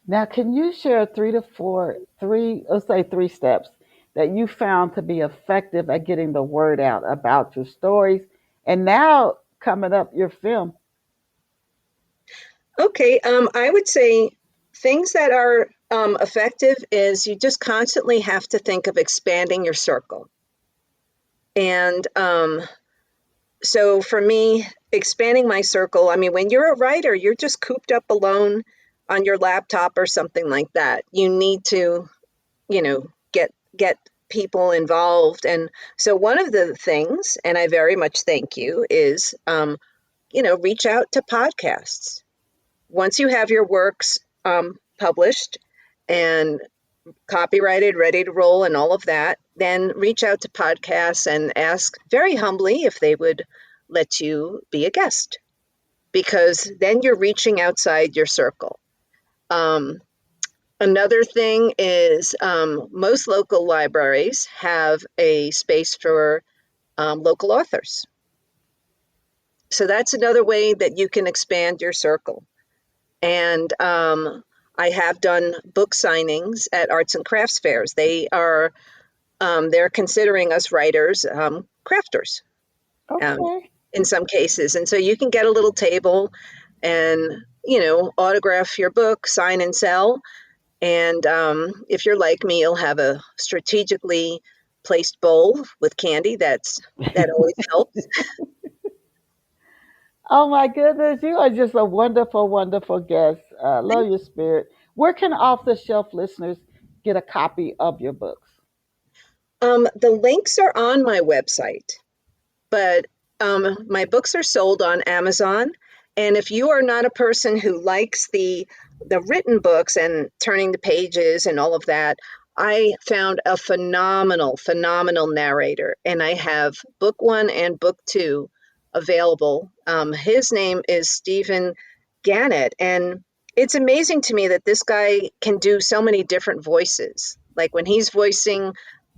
[SPEAKER 2] Now, can you share three to four, let's say three steps that you found to be effective at getting the word out about your stories? And now, coming up, your film.
[SPEAKER 3] Okay, I would say things that are effective is you just constantly have to think of expanding your circle. And so for me, expanding my circle, I mean, when you're a writer, you're just cooped up alone on your laptop or something like that. You need to, get people involved. And so one of the things, and I very much thank you, is reach out to podcasts. Once you have your works published and copyrighted, ready to roll, and all of that, then reach out to podcasts and ask very humbly if they would let you be a guest, because then you're reaching outside your circle. Um, Another thing is most local libraries have a space for local authors. So that's another way that you can expand your circle. And I have done book signings at arts and crafts fairs. They're considering us writers crafters um,
[SPEAKER 2] Okay.
[SPEAKER 3] in some cases, and so you can get a little table and autograph your book, sign and sell. And if you're like me, you'll have a strategically placed bowl with candy. That always helps.
[SPEAKER 2] Oh my goodness, you are just a wonderful, wonderful guest. Love your spirit. Where can off the shelf listeners get a copy of your books?
[SPEAKER 3] The links are on my website, but my books are sold on Amazon. And if you are not a person who likes the written books and turning the pages and all of that, I found a phenomenal, phenomenal narrator, and I have book one and book two available. His name is Stephen Gannett, and it's amazing to me that this guy can do so many different voices. Like when he's voicing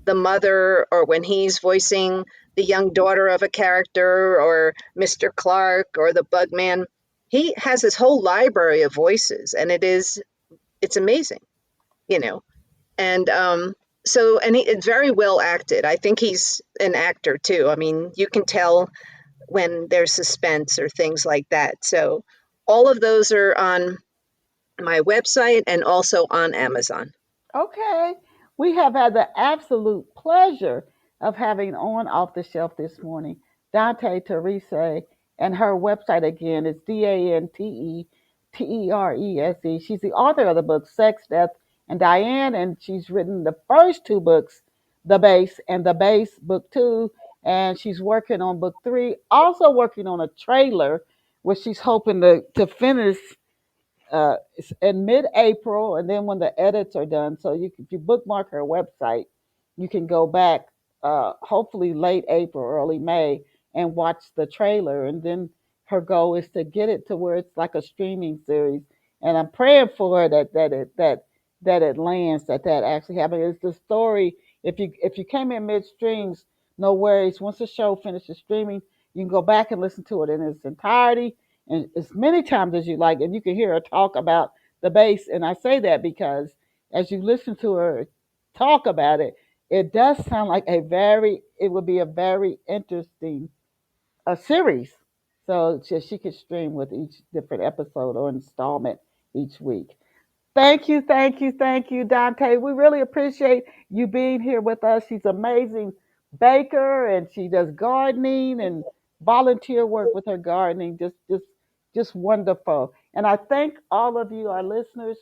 [SPEAKER 3] the mother, or when he's voicing the young daughter of a character, or Mr. Clark, or the Bugman. He has this whole library of voices, and it's amazing, you know. And it's very well acted. I think he's an actor too. I mean, you can tell when there's suspense or things like that. So all of those are on my website and also on Amazon.
[SPEAKER 2] Okay. We have had the absolute pleasure of having on Off the Shelf this morning Dante Terese, and her website again is DanteTerese. She's the author of the book Sex, Death, and Diane, and she's written the first two books, The Base and The Base, book two, and she's working on book three, also working on a trailer, which she's hoping to finish it's in mid-April, and then when the edits are done, so if you bookmark her website, you can go back, hopefully late April, early May, and watch the trailer. And then her goal is to get it to where it's like a streaming series. And I'm praying for her that it lands, that actually happens. It's the story. If you came in midstreams, no worries. Once the show finishes streaming, you can go back and listen to it in its entirety and as many times as you like, and you can hear her talk about the base. And I say that because as you listen to her talk about it, it does sound like it would be a very interesting series. So she could stream with each different episode or installment each week. Thank you, thank you, thank you, Dante. We really appreciate you being here with us. She's an amazing baker, and she does gardening and volunteer work with her gardening. Just wonderful. And I thank all of you, our listeners,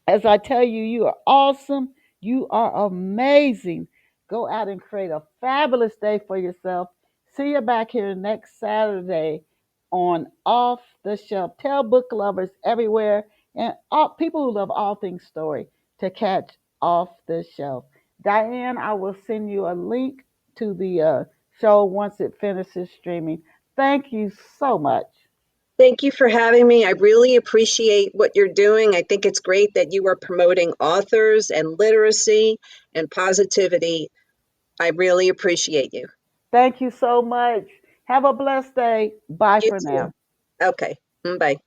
[SPEAKER 2] as I tell you, you are awesome. You are amazing. Go out and create a fabulous day for yourself. See you back here next Saturday on Off the Shelf. Tell book lovers everywhere and all, people who love all things story to catch Off the Shelf. Diane, I will send you a link to the show once it finishes streaming. Thank you so much.
[SPEAKER 3] Thank you for having me. I really appreciate what you're doing. I think it's great that you are promoting authors and literacy and positivity. I really appreciate you.
[SPEAKER 2] Thank you so much. Have a blessed day. Bye
[SPEAKER 3] You
[SPEAKER 2] for
[SPEAKER 3] too.
[SPEAKER 2] now.
[SPEAKER 3] Okay. Bye.